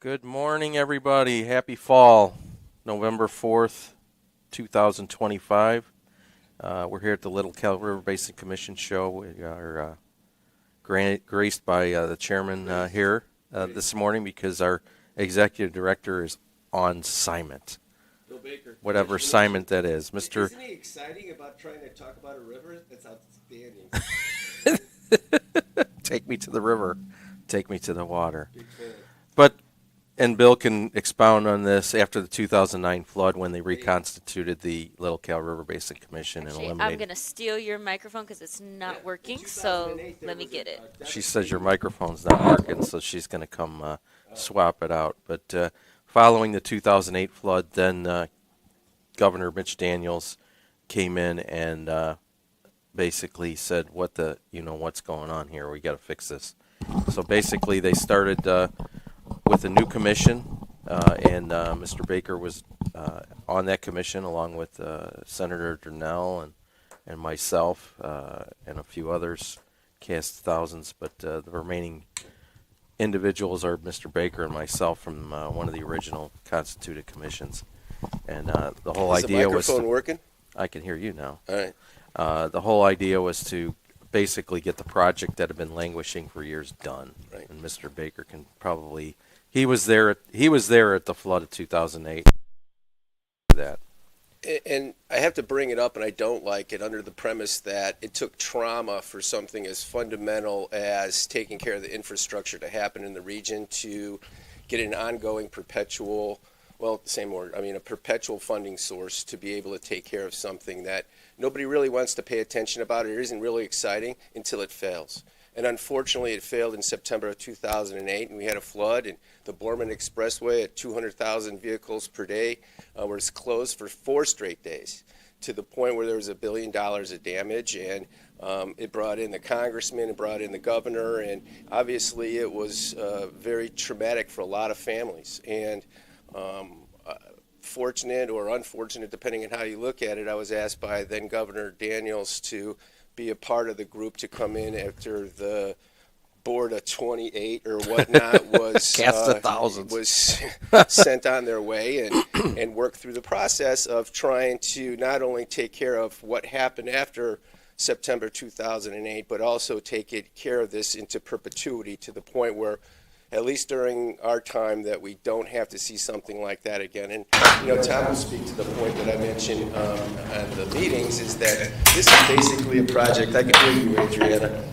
Good morning, everybody. Happy fall, November 4th, 2025. We're here at the Little Calumet River Basin Commission show. We are graced by the chairman here this morning because our executive director is on assignment. Bill Baker. Whatever assignment that is. Mr. Isn't he exciting about trying to talk about a river? That's outstanding. Take me to the river. Take me to the water. Big fan. And Bill can expound on this after the 2009 flood when they reconstituted the Little Cal River Basin Commission and Actually, eliminated. I'm going to steal your microphone because it's not working, so let me get it. She says your microphone's not working, so she's going to come swap it out. But following the 2008 flood, then Governor Mitch Daniels came in and basically said, what's going on here? We got to fix this. So basically they started with a new commission, and Mr. Baker was on that commission along with Senator Durnell and myself and a few others, cast thousands, but the remaining individuals are Mr. Baker and myself from one of the original constituted commissions. And the whole idea was... Is the microphone working? I can hear you now. All right. The whole idea was to basically get the project that had been languishing for years done. Right. And Mr. Baker can probably... He was there at the flood of 2008. That. And I have to bring it up, and I don't like it, under the premise that it took trauma for something as fundamental as taking care of the infrastructure to happen in the region to get an ongoing perpetual, well, same word, a perpetual funding source to be able to take care of something that nobody really wants to pay attention about. It isn't really exciting until it fails. And unfortunately, it failed in September of 2008, and we had a flood, and the Borman Expressway at 200,000 vehicles per day was closed for 4 straight days, to the point where there was $1 billion of damage, and it brought in the congressman, it brought in the governor, and obviously it was very traumatic for a lot of families. And fortunate or unfortunate, depending on how you look at it, I was asked by then Governor Daniels to be a part of the group to come in after the board of 28 or whatnot was Cast of thousands. Was sent on their way and work through the process of trying to not only take care of what happened after September 2008, but also take care of this into perpetuity to the point where, at least during our time, that we don't have to see something like that again. And, Tom will speak to the point that I mentioned at the meetings, is that this is basically a project, I can hear you, Adriana.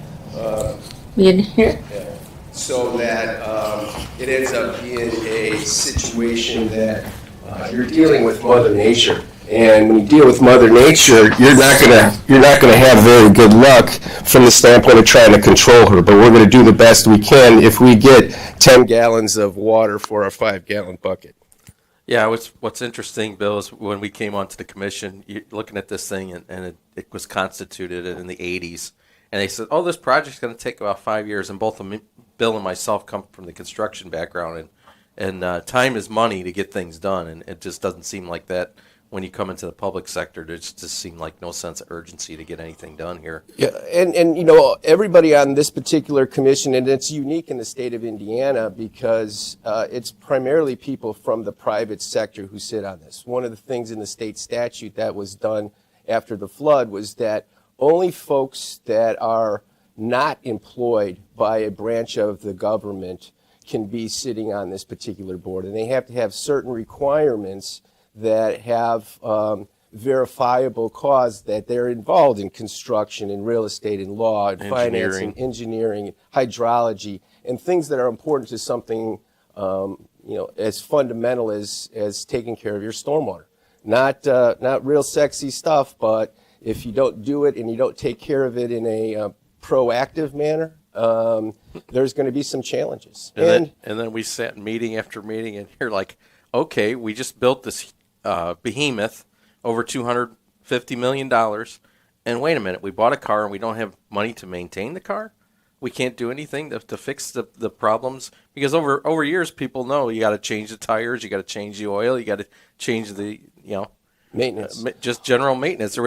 We didn't hear. Yeah. So that it ends up being a situation that you're dealing with Mother Nature. And when you deal with Mother Nature, you're not gonna have very good luck from the standpoint of trying to control her. But we're gonna do the best we can if we get 10 gallons of water for our 5-gallon bucket. Yeah, what's interesting, Bill, is when we came onto the commission, you're looking at this thing, and it was constituted in the 80s. And they said, this project's going to take about 5 years. And both Bill and myself come from the construction background. And time is money to get things done. And it just doesn't seem like that when you come into the public sector. There just seemed like no sense of urgency to get anything done here. Yeah, and everybody on this particular commission, and it's unique in the state of Indiana because it's primarily people from the private sector who sit on this. One of the things in the state statute that was done after the flood was that only folks that are not employed by a branch of the government can be sitting on this particular board, and they have to have certain requirements that have verifiable cause that they're involved in construction and real estate and law and financing, engineering, hydrology, and things that are important to something as fundamental as taking care of your stormwater. Not real sexy stuff, but if you don't do it and you don't take care of it in a proactive manner, there's going to be some challenges. And then we sat meeting after meeting, and you're like, okay, we just built this behemoth over $250 million, and wait a minute, we bought a car and we don't have money to maintain the car? We can't do anything to fix the problems? Because over years, people know you got to change the tires, you got to change the oil, you got to change the, maintenance, just general maintenance. There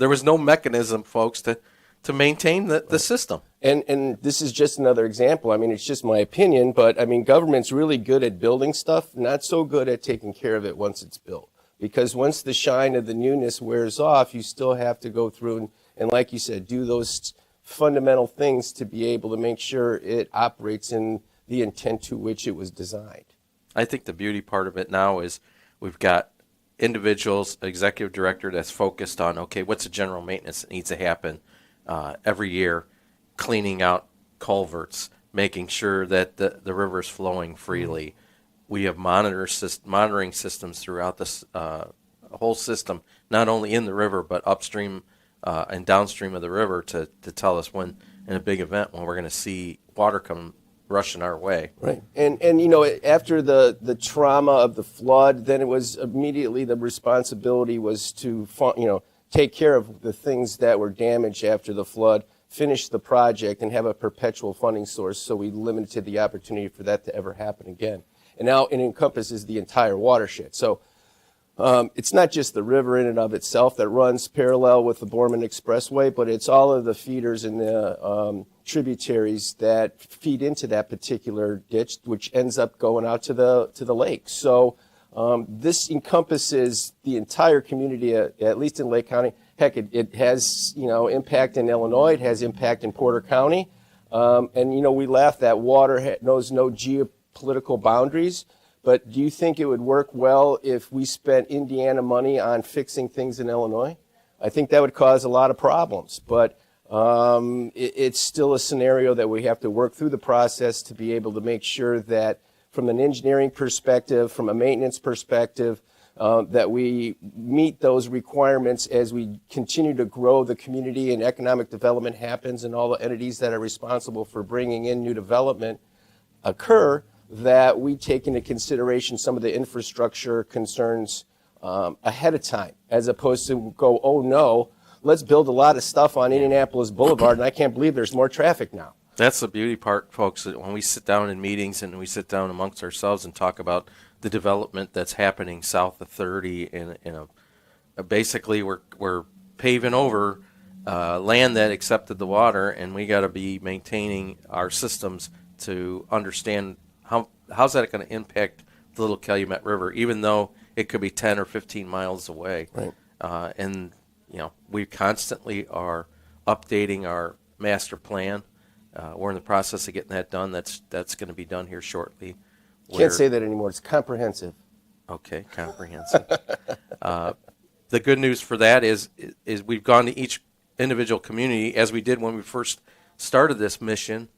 was no mechanism, folks, to to maintain the system. And this is just another example. I mean, it's just my opinion, but I mean, government's really good at building stuff, not so good at taking care of it once it's built. Because once the shine of the newness wears off, you still have to go through and like you said, do those fundamental things to be able to make sure it operates in the intent to which it was designed. I think the beauty part of it now is we've got individuals, executive director that's focused on, okay, what's the general maintenance that needs to happen every year, cleaning out culverts, making sure that the river is flowing freely. We have monitoring systems throughout this whole system, not only in the river, but upstream and downstream of the river to tell us when, in a big event, when we're going to see water come rushing our way. Right. And you know, after the trauma of the flood, then it was immediately the responsibility was to, you know, take care of the things that were damaged after the flood, finish the project, and have a perpetual funding source so we limited the opportunity for that to ever happen again. And now it encompasses the entire watershed. So it's not just the river in and of itself that runs parallel with the Borman Expressway, but it's all of the feeders and the tributaries that feed into that particular ditch, which ends up going out to the lake. So this encompasses the entire community, at least in Lake County. Heck, it has, you know, impact in Illinois. It has impact in Porter County. And, you know, we laugh that water knows no geopolitical boundaries. But do you think it would work well if we spent Indiana money on fixing things in Illinois? I think that would cause a lot of problems. But it's still a scenario that we have to work through the process to be able to make sure that from an engineering perspective, from a maintenance perspective, that we meet those requirements as we continue to grow the community and economic development happens and all the entities that are responsible for bringing in new development occur, that we take into consideration some of the infrastructure concerns ahead of time, as opposed to go, oh no, let's build a lot of stuff on Indianapolis Boulevard, and I can't believe there's more traffic now. That's the beauty part, folks, that when we sit down in meetings and we sit down amongst ourselves and talk about the development that's happening south of 30, basically we're paving over land that accepted the water, and we got to be maintaining our systems to understand how's that going to impact the little Calumet River, even though it could be 10 or 15 miles away. Right. And, you know, we constantly are updating our master plan. We're in the process of getting that done. That's going to be done here shortly. Can't say that anymore. It's comprehensive. Okay, comprehensive. The good news for that is we've gone to each individual community, as we did when we first started this mission,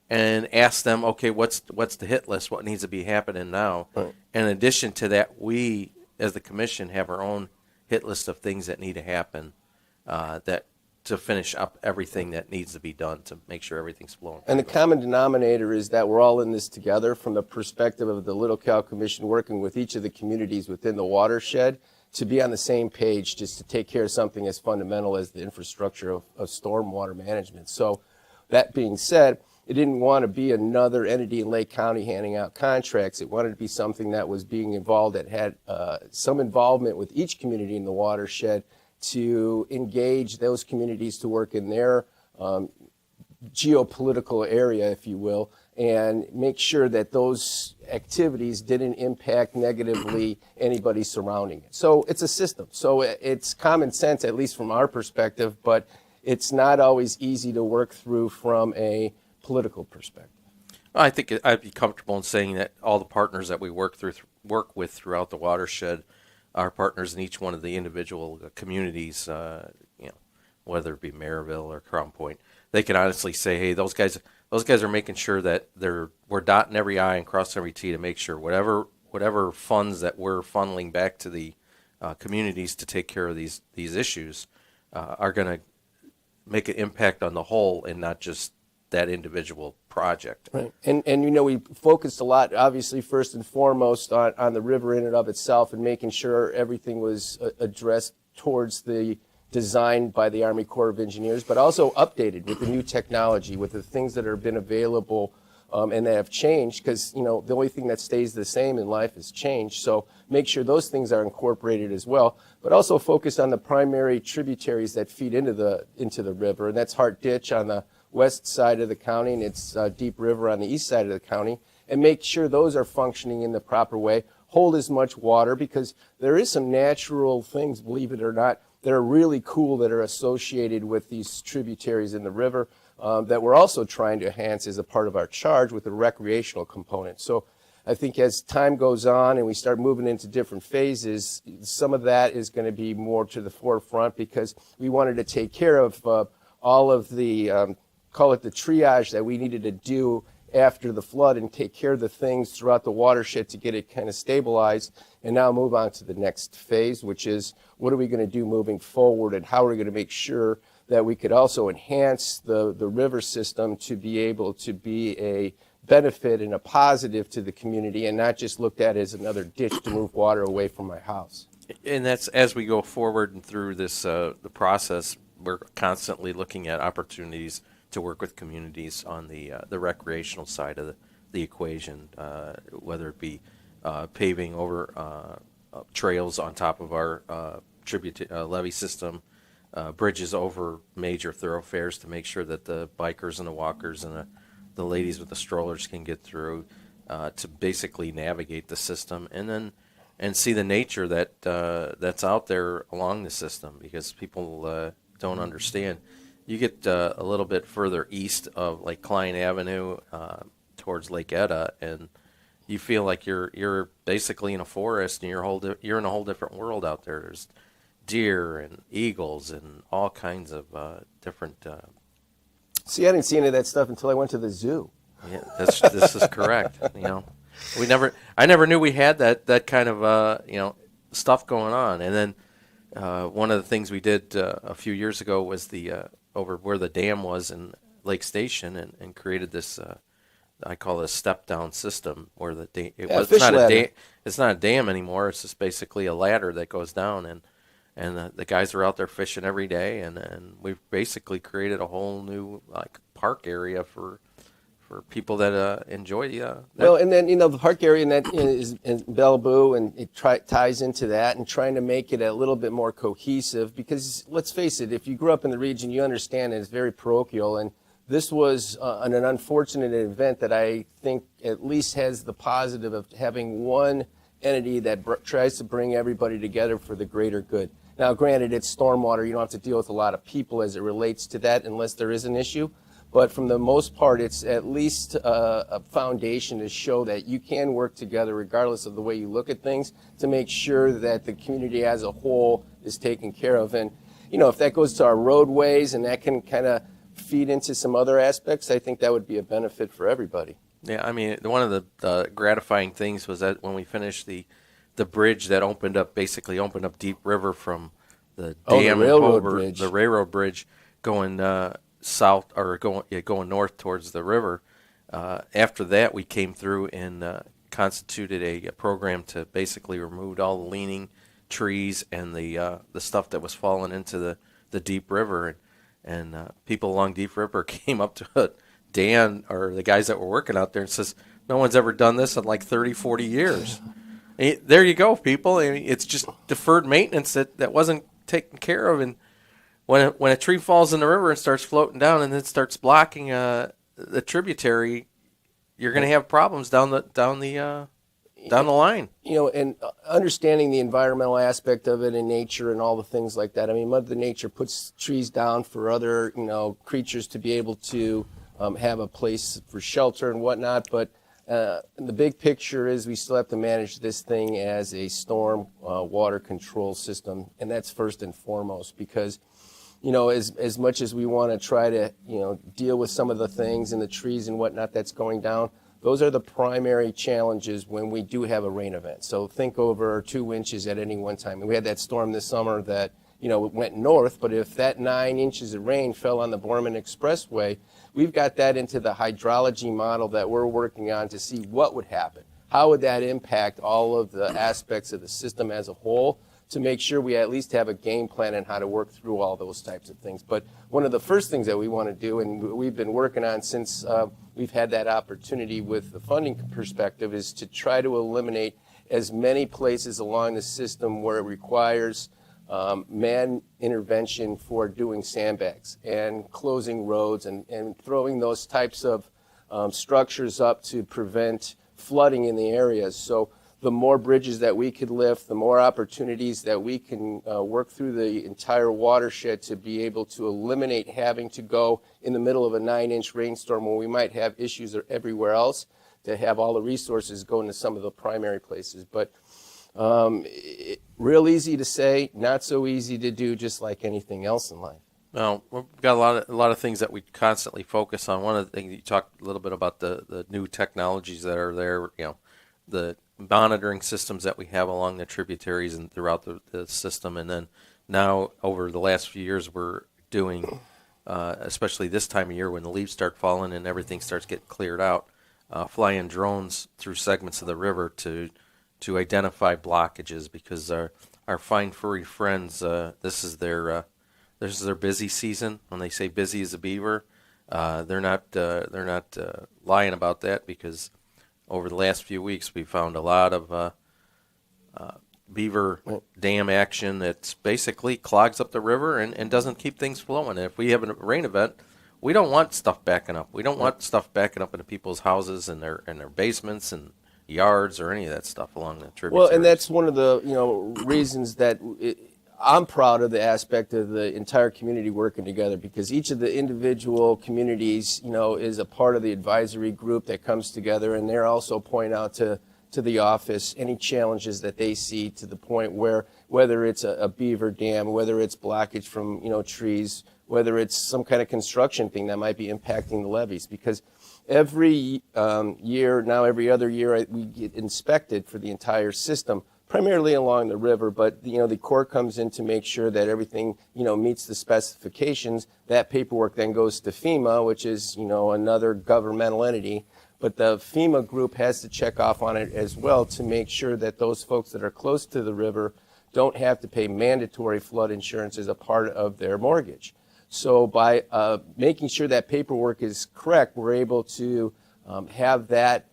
and ask them, okay, what's the hit list? What needs to be happening now? Right. In addition to that, we, as the commission, have our own hit list of things that need to happen that to finish up everything that needs to be done to make sure everything's flowing. And the common denominator is that we're all in this together from the perspective of the Little Cal Commission working with each of the communities within the watershed to be on the same page just to take care of something as fundamental as the infrastructure of stormwater management. So that being said, it didn't want to be another entity in Lake County handing out contracts. It wanted to be something that was being involved, that had some involvement with each community in the watershed to engage those communities to work in their geopolitical area, if you will, and make sure that those activities didn't impact negatively anybody surrounding it. So it's a system. So it's common sense, at least from our perspective, but it's not always easy to work through from a political perspective. I think I'd be comfortable in saying that all the partners that we work with throughout the watershed are partners in each one of the individual communities, you know, whether it be Maryville or Crown Point. They can honestly say, hey, those guys are making sure that we're dotting every I and crossing every T to make sure whatever funds that we're funneling back to the communities to take care of these issues are going to make an impact on the whole and not just that individual project. Right. And you know, we focused a lot, obviously, first and foremost on the river in and of itself and making sure everything was addressed towards the design by the Army Corps of Engineers, but also updated with the new technology, with the things that have been available and that have changed, because the only thing that stays the same in life is change. So make sure those things are incorporated as well, but also focus on the primary tributaries that feed into the river, and that's Hart Ditch on the west side of the county, and it's Deep River on the east side of the county, and make sure those are functioning in the proper way. Hold as much water, because there is some natural things, believe it or not, that are really cool that are associated with these tributaries in the river that we're also trying to enhance as a part of our charge with the recreational component. So I think as time goes on and we start moving into different phases, some of that is going to be more to the forefront, because we wanted to take care of all of the, call it the triage that we needed to do after the flood, and take care of the things throughout the watershed to get it kind of stabilized, and now move on to the next phase, which is what are we going to do moving forward, and how are we going to make sure that we could also enhance the river system to be able to be a benefit and a positive to the community, and not just looked at as another ditch to move water away from my house. And that's as we go forward and through this the process, we're constantly looking at opportunities to work with communities on the recreational side of the equation, whether it be paving over trails on top of our levee system, bridges over major thoroughfares to make sure that the bikers and the walkers and the ladies with the strollers can get through, to basically navigate the system, and see the nature that's out there along the system, because people don't understand. You get a little bit further east of like Klein Avenue towards Lake Etta, and you feel like you're basically in a forest, and you're in a whole different world out there. There's deer and eagles and all kinds of different. See, I didn't see any of that stuff until I went to the zoo. Yeah, this is correct. I never knew we had that kind of stuff going on. And then one of the things we did a few years ago was over where the dam was in Lake Station, and created this I call it a step down system, where it's not a dam anymore. It's just basically a ladder that goes down, and the guys are out there fishing every day, and we've basically created a whole new park area for people that enjoy well, and then the park area and that is in Bellevue, and it ties into that, and trying to make it a little bit more cohesive, because let's face it, if you grew up in the region, you understand it's very parochial, and this was an unfortunate event that I think at least has the positive of having one entity that tries to bring everybody together for the greater good. Now, granted, it's stormwater. You don't have to deal with a lot of people as it relates to that unless there is an issue. But from the most part, it's at least a foundation to show that you can work together regardless of the way you look at things, to make sure that the community as a whole is taken care of. And, if that goes to our roadways and that can kind of feed into some other aspects, I think that would be a benefit for everybody. Yeah, I mean, one of the gratifying things was that when we finished the bridge that opened up Deep River from the dam, the railroad bridge going south, or going north towards the river. After that, we came through and constituted a program to basically remove all the leaning trees and the stuff that was falling into the Deep River, and people along Deep River came up to Dan, or the guys that were working out there, and says, no one's ever done this in like 30, 40 years. There you go, people. I mean, it's just deferred maintenance that wasn't taken care of. And when a tree falls in the river and starts floating down, and then starts blocking the tributary, you're going to have problems down the line. And understanding the environmental aspect of it and nature and all the things like that. I mean, Mother Nature puts trees down for other, creatures to be able to have a place for shelter and whatnot. But the big picture is we still have to manage this thing as a storm water control system. And that's first and foremost, because, as much as we want to try to, deal with some of the things and the trees and whatnot that's going down, those are the primary challenges when we do have a rain event. So think over 2 inches at any one time. And we had that storm this summer that, went north, but if that 9 inches of rain fell on the Borman Expressway, we've got that into the hydrology model that we're working on to see what would happen. How would that impact all of the aspects of the system as a whole? to make sure we at least have a game plan on how to work through all those types of things. But one of the first things that we want to do, and we've been working on since we've had that opportunity with the funding perspective, is to try to eliminate as many places along the system where it requires man intervention for doing sandbags and closing roads and throwing those types of structures up to prevent flooding in the areas. So the more bridges that we could lift, the more opportunities that we can work through the entire watershed to be able to eliminate having to go in the middle of a 9-inch rainstorm when we might have issues everywhere else, to have all the resources go into some of the primary places. But real easy to say, not so easy to do, just like anything else in life. Well, we've got a lot of things that we constantly focus on. One of the things you talked a little bit about the new technologies that are there, the monitoring systems that we have along the tributaries and throughout the system. And then now over the last few years, we're doing, especially this time of year when the leaves start falling and everything starts getting cleared out, flying drones through segments of the river to identify blockages, because our fine furry friends, this is their busy season. When they say busy as a beaver, they're not lying about that, because over the last few weeks we found a lot of beaver dam action that basically clogs up the river and doesn't keep things flowing. And if we have a rain event, we don't want stuff backing up. We don't want stuff backing up into people's houses and their basements and yards or any of that stuff along the tributaries. Well, and that's one of the reasons that I'm proud of the aspect of the entire community working together, because each of the individual communities, is a part of the advisory group that comes together, and they're also point out to the office any challenges that they see, to the point where whether it's a beaver dam, whether it's blockage from trees, whether it's some kind of construction thing that might be impacting the levees, because every year, now every other year, we get inspected for the entire system, primarily along the river, but the Corps comes in to make sure that everything meets the specifications. That paperwork then goes to FEMA, which is another governmental entity, but the FEMA group has to check off on it as well to make sure that those folks that are close to the river don't have to pay mandatory flood insurance as a part of their mortgage. So by making sure that paperwork is correct, we're able to have that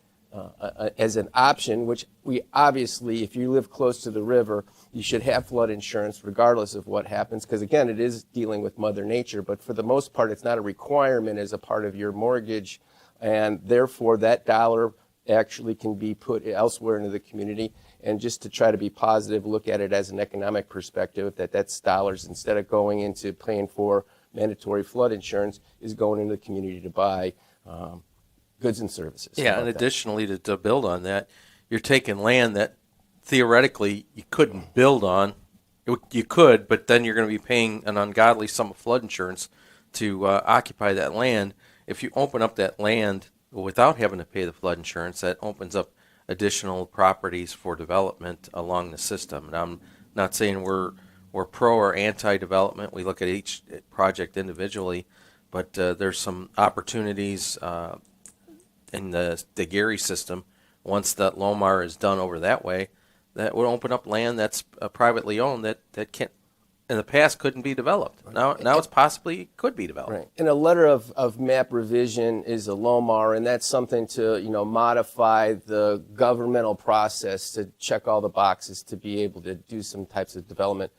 as an option, which we obviously, if you live close to the river, you should have flood insurance regardless of what happens, because again, it is dealing with Mother Nature, but for the most part, it's not a requirement as a part of your mortgage, and therefore that dollar actually can be put elsewhere into the community. And just to try to be positive, look at it as an economic perspective, that's dollars, instead of going into paying for mandatory flood insurance, is going into the community to buy goods and services. Yeah, and additionally, to build on that, you're taking land that theoretically you couldn't build on. You could, but then you're going to be paying an ungodly sum of flood insurance to occupy that land. If you open up that land without having to pay the flood insurance, that opens up additional properties for development along the system. And I'm not saying we're pro or anti-development. We look at each project individually, but there's some opportunities in the Gary system. Once that Lomar is done over that way, that would open up land that's privately owned that can't, in the past, couldn't be developed. Now it's possibly could be developed. Right. And a letter of map revision is a Lomar, and that's something to modify the governmental process to check all the boxes to be able to do some types of development.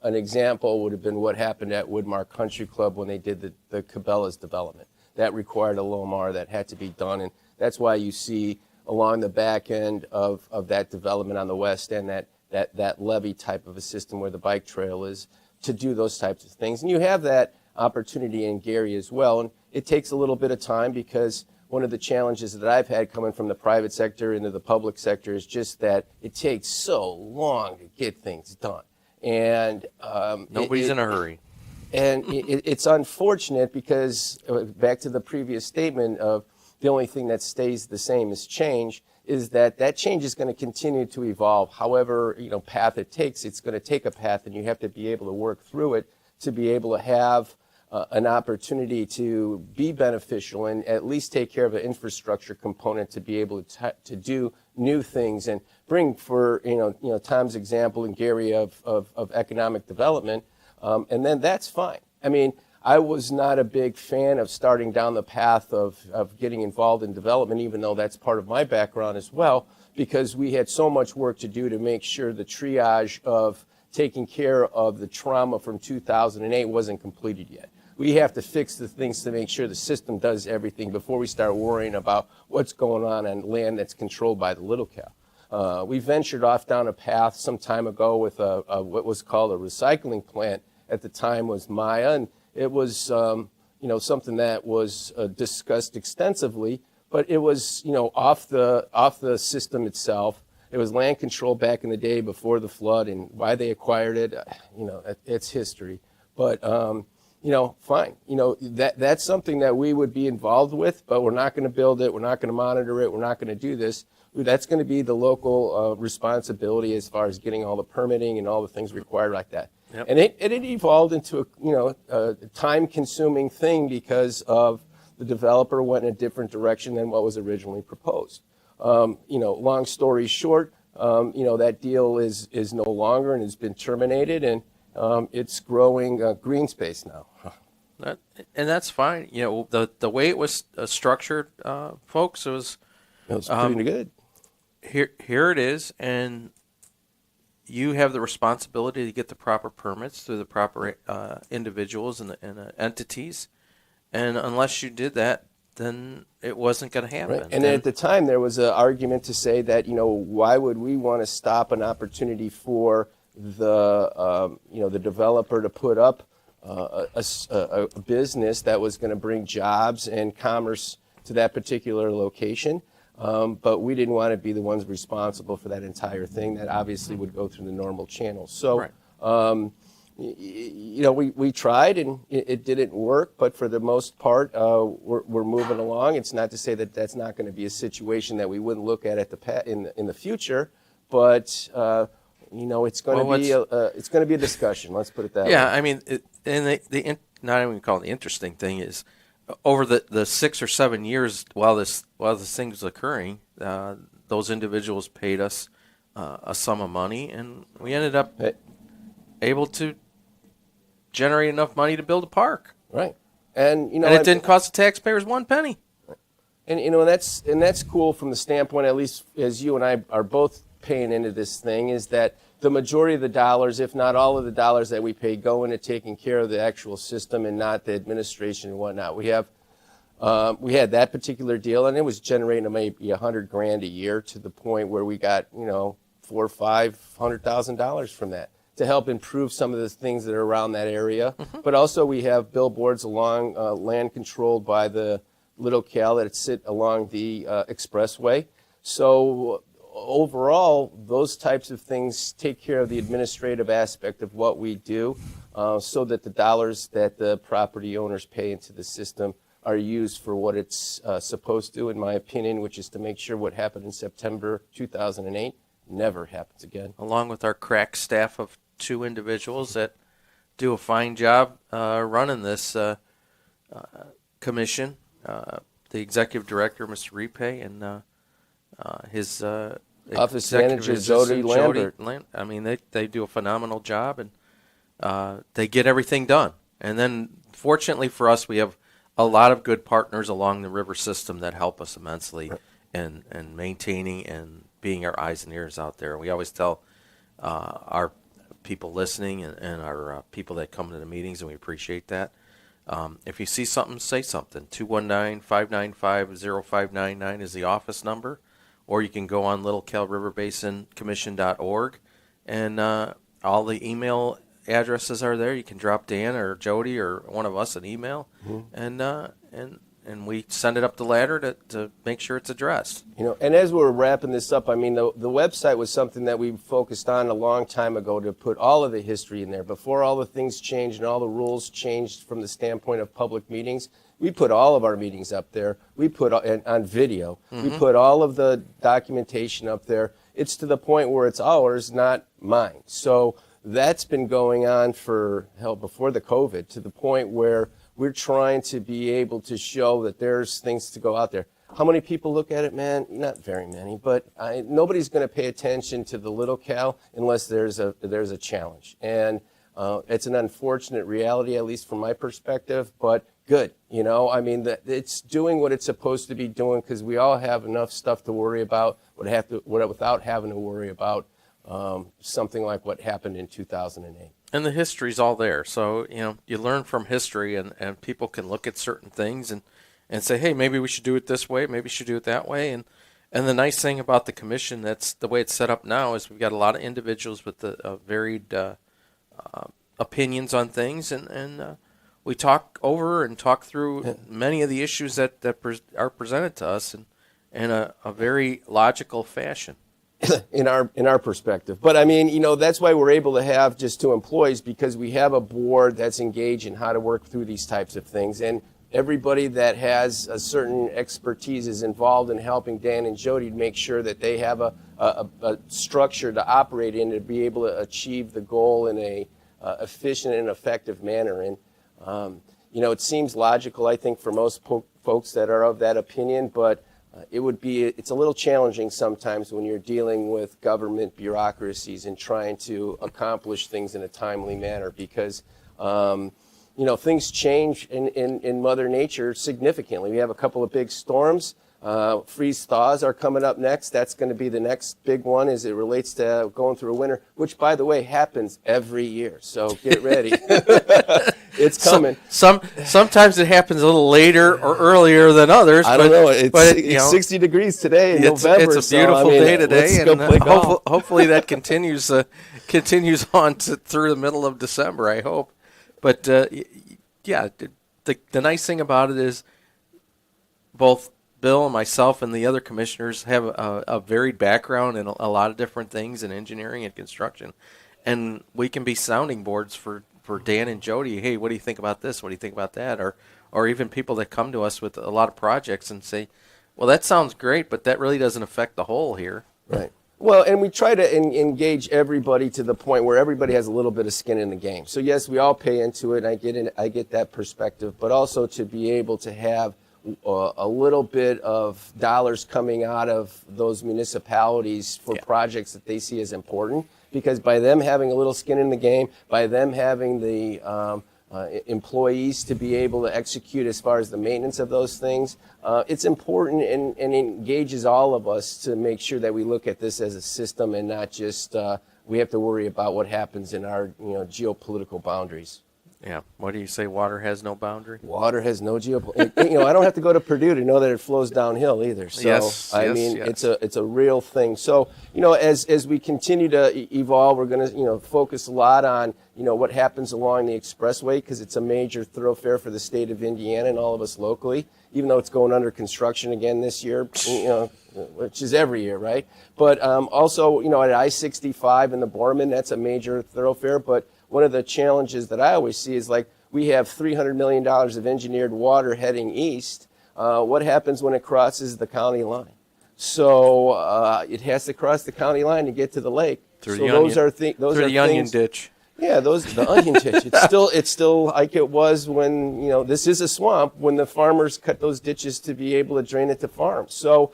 An example would have been what happened at Woodmark Country Club when they did the Cabela's development. That required a Lomar that had to be done, and that's why you see along the back end of that development on the west end that levee type of a system where the bike trail is, to do those types of things. And you have that opportunity in Gary as well, and it takes a little bit of time, because one of the challenges that I've had coming from the private sector into the public sector is just that it takes so long to get things done. And nobody's in a hurry. And it's unfortunate, because back to the previous statement of the only thing that stays the same is change, is that change is going to continue to evolve. However, path it takes, it's going to take a path, and you have to be able to work through it to be able to have an opportunity to be beneficial and at least take care of an infrastructure component to be able to do new things and bring for, Tom's example and Gary of economic development, and then that's fine. I mean, I was not a big fan of starting down the path of getting involved in development, even though that's part of my background as well, because we had so much work to do to make sure the triage of taking care of the trauma from 2008 wasn't completed yet. We have to fix the things to make sure the system does everything before we start worrying about what's going on land that's controlled by the Little Cal. We ventured off down a path some time ago with what was called a recycling plant. At the time was Maya, and it was something that was discussed extensively, but it was off the system itself. It was land control back in the day before the flood, and why they acquired it, it's history. But fine. That's something that we would be involved with, but we're not going to build it. We're not going to monitor it. We're not going to do this. That's going to be the local responsibility as far as getting all the permitting and all the things required like that. Yep. And it evolved into a time-consuming thing because of the developer went in a different direction than what was originally proposed. Long story short, that deal is no longer and has been terminated, and it's growing green space now. And that's fine. The way it was structured, folks, it was pretty good. Here it is, and you have the responsibility to get the proper permits through the proper individuals and the entities. And unless you did that, then it wasn't going to happen. Right. And at the time, there was an argument to say that, why would we want to stop an opportunity for the developer to put up a business that was going to bring jobs and commerce to that particular location. But we didn't want to be the ones responsible for that entire thing. That obviously would go through the normal channels. So, right. We tried and it didn't work. But for the most part, we're moving along. It's not to say that that's not going to be a situation that we wouldn't look at in the future. But it's going to be a discussion. Let's put it that way. Yeah, I mean, not even call it the interesting thing is, over the 6 or 7 years while this thing was occurring, those individuals paid us a sum of money, and we ended up able to generate enough money to build a park. Right, and it didn't cost the taxpayers one penny. And that's cool from the standpoint, at least as you and I are both paying into this thing, is that the majority of the dollars, if not all of the dollars that we pay, go into taking care of the actual system and not the administration and whatnot. We had that particular deal, and it was generating maybe $100,000 a year to the point where we got $400,000 or $500,000 from that to help improve some of the things that are around that area. Mm-hmm. But also we have billboards along land controlled by the Little Cal that sit along the expressway. So overall, those types of things take care of the administrative aspect of what we do, so that the dollars that the property owners pay into the system are used for what it's supposed to, in my opinion, which is to make sure what happened in September 2008 never happens again. Along with our crack staff of 2 individuals that do a fine job running this commission, the executive director, Mr. Repay, and his office manager, Jody Lambert. I mean, they do a phenomenal job, and they get everything done. And then, fortunately for us, we have a lot of good partners along the river system that help us immensely in maintaining and being our eyes and ears out there. We always tell our people listening and our people that come to the meetings, and we appreciate that. If you see something, say something. 219-595-0599 is the office number, or you can go on littlecalriverbasioncommission.org, and all the email addresses are there. You can drop Dan or Jody or one of us an email, mm-hmm. and we send it up the ladder to make sure it's addressed. And as we're wrapping this up, I mean, the website was something that we focused on a long time ago to put all of the history in there. Before all the things changed and all the rules changed from the standpoint of public meetings, we put all of our meetings up there. We put on video. Mm-hmm. We put all of the documentation up there. It's to the point where it's ours, not mine. So that's been going on for, before the COVID, to the point where we're trying to be able to show that there's things to go out there. How many people look at it, man? Not very many, but nobody's going to pay attention to the little Cal unless there's a challenge. And it's an unfortunate reality, at least from my perspective, but good. I mean, it's doing what it's supposed to be doing because we all have enough stuff to worry about without having to worry about something like what happened in 2008. And the history's all there. So, you learn from history, and people can look at certain things and say, hey, maybe we should do it this way, maybe we should do it that way. And the nice thing about the commission, that's the way it's set up now, is we've got a lot of individuals with varied opinions on things, and we talk over and talk through many of the issues that are presented to us in a very logical fashion. in our perspective. But I mean, that's why we're able to have just 2 employees, because we have a board that's engaged in how to work through these types of things. And everybody that has a certain expertise is involved in helping Dan and Jody to make sure that they have a structure to operate in to be able to achieve the goal in a efficient and effective manner. And, it seems logical, I think, for most folks that are of that opinion, but it's a little challenging sometimes when you're dealing with government bureaucracies and trying to accomplish things in a timely manner, because things change in Mother Nature significantly. We have a couple of big storms. Freeze thaws are coming up next. That's going to be the next big one as it relates to going through a winter, which, by the way, happens every year. So get ready. It's coming. Sometimes it happens a little later or earlier than others. I don't know. It's 60 degrees today in November. It's a beautiful day today, and hopefully that continues on through the middle of December, I hope. But, the nice thing about it is both Bill and myself and the other commissioners have a varied background in a lot of different things in engineering and construction. And we can be sounding boards for Dan and Jody. Hey, what do you think about this? What do you think about that? Or even people that come to us with a lot of projects and say, well, that sounds great, but that really doesn't affect the whole here. Right. Well, and we try to engage everybody to the point where everybody has a little bit of skin in the game. So, yes, we all pay into it, and I get that perspective, but also to be able to have a little bit of dollars coming out of those municipalities for projects that they see as important, because by them having a little skin in the game, by them having the employees to be able to execute as far as the maintenance of those things, it's important and engages all of us to make sure that we look at this as a system and not just we have to worry about what happens in our geopolitical boundaries. Yeah. What do you say? Water has no boundary? Water has no geopolitical. I don't have to go to Purdue to know that it flows downhill either. So it's a real thing. So as we continue to evolve, we're going to focus a lot on what happens along the expressway, because it's a major thoroughfare for the state of Indiana and all of us locally. Even though it's going under construction again this year, which is every year, right? But also at I-65 in the Borman, that's a major thoroughfare, but one of the challenges that I always see is we have $300 million of engineered water heading east. What happens when it crosses the county line? So it has to cross the county line to get to the lake. Through the onion ditch. Yeah, the onion ditch. It's still like it was when this is a swamp, when the farmers cut those ditches to be able to drain it to farms. So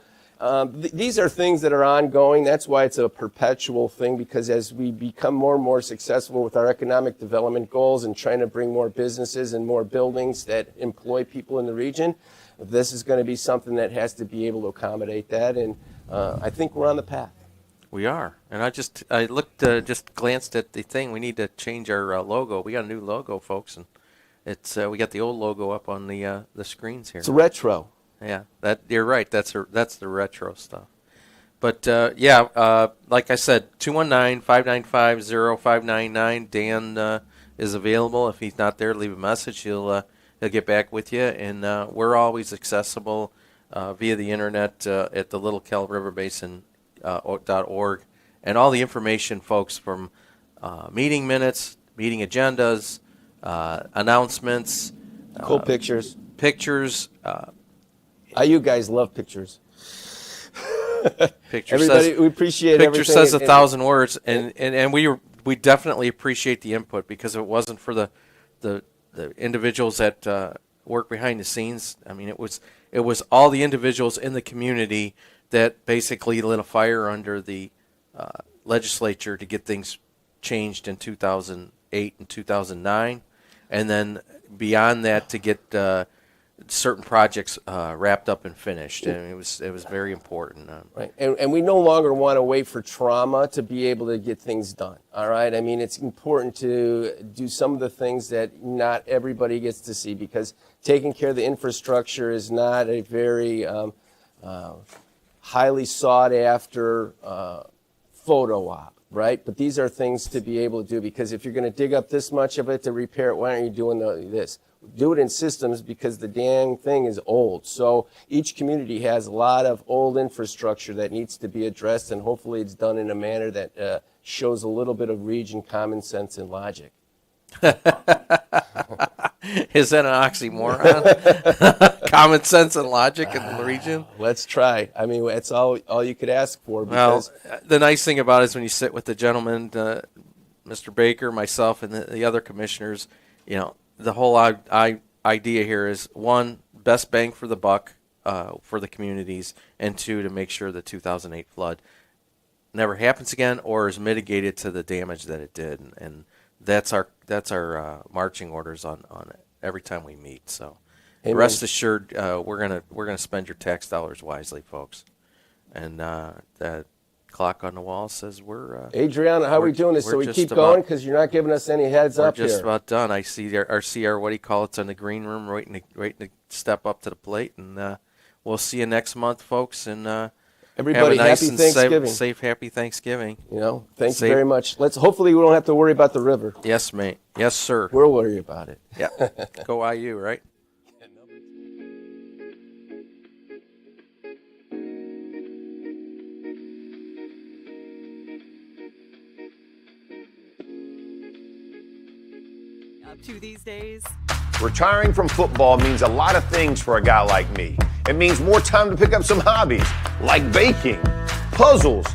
these are things that are ongoing. That's why it's a perpetual thing, because as we become more and more successful with our economic development goals and trying to bring more businesses and more buildings that employ people in the region, this is going to be something that has to be able to accommodate that. And I think we're on the path. We are. And I looked, just glanced at the thing. We need to change our logo. We got a new logo, folks, and it's we got the old logo up on the screens here. It's retro. Yeah, you're right. That's the retro stuff. But like I said, 219-595-0599. Dan is available. If he's not there, leave a message. He'll get back with you. And we're always accessible via the internet at the Little Cal River Basin .org, and all the information, folks, from meeting minutes, meeting agendas, announcements, cool pictures. You guys love pictures. Everybody, we appreciate everything. Picture says 1,000 words, and we definitely appreciate the input, because if it wasn't for the individuals that work behind the scenes. I mean, it was all the individuals in the community that basically lit a fire under the legislature to get things changed in 2008 and 2009, and then beyond that to get certain projects wrapped up and finished. And it was very important. Right, and we no longer want to wait for trauma to be able to get things done. All right, I mean, it's important to do some of the things that not everybody gets to see, because taking care of the infrastructure is not a very highly sought after photo op, right? But these are things to be able to do, because if you're going to dig up this much of it to repair it, why aren't you doing this? Do it in systems, because the dang thing is old. So each community has a lot of old infrastructure that needs to be addressed, and hopefully it's done in a manner that shows a little bit of region common sense and logic. Is that an oxymoron? Common sense and logic in the region? Let's try. I mean, that's all you could ask for. Because well, the nice thing about it is when you sit with the gentleman, Mr. Baker, myself, and the other commissioners, you know, the whole idea here is, one, best bang for the buck for the communities, and two, to make sure the 2008 flood never happens again or is mitigated to the damage that it did. And that's our marching orders on it every time we meet. So Amen. Rest assured, we're gonna spend your tax dollars wisely, folks. And that clock on the wall says we're. Adriana, how are we doing this? So we keep going, because you're not giving us any heads up here. We're just about done. I see our what do you call it, in the green room, waiting to step up to the plate, and we'll see you next month, folks. And everybody, have a nice happy and Thanksgiving. Safe, happy Thanksgiving. You know, thank you very much. Hopefully we don't have to worry about the river. Yes, mate. Yes, sir. We'll worry about it. Yeah. Go IU, right? Up to these days? Retiring from football means a lot of things for a guy like me. It means more time to pick up some hobbies, like baking, puzzles,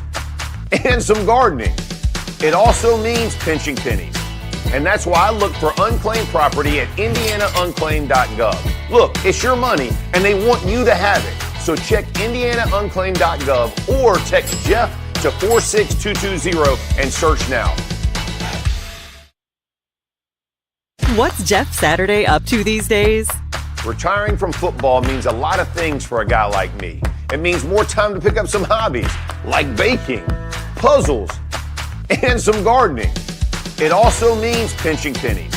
and some gardening. It also means pinching pennies. And that's why I look for unclaimed property at indianaunclaimed.gov. Look, it's your money, and they want you to have it. So check indianaunclaimed.gov or text Jeff to 46220 and search now. What's Jeff Saturday up to these days? Retiring from football means a lot of things for a guy like me. It means more time to pick up some hobbies, like baking, puzzles, and some gardening. It also means pinching pennies.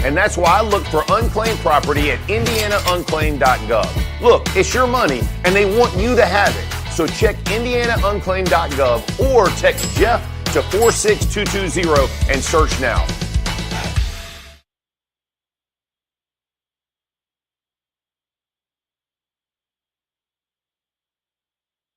And that's why I look for unclaimed property at indianaunclaimed.gov. Look, it's your money, and they want you to have it. So check indianaunclaimed.gov or text Jeff to 46220 and search now.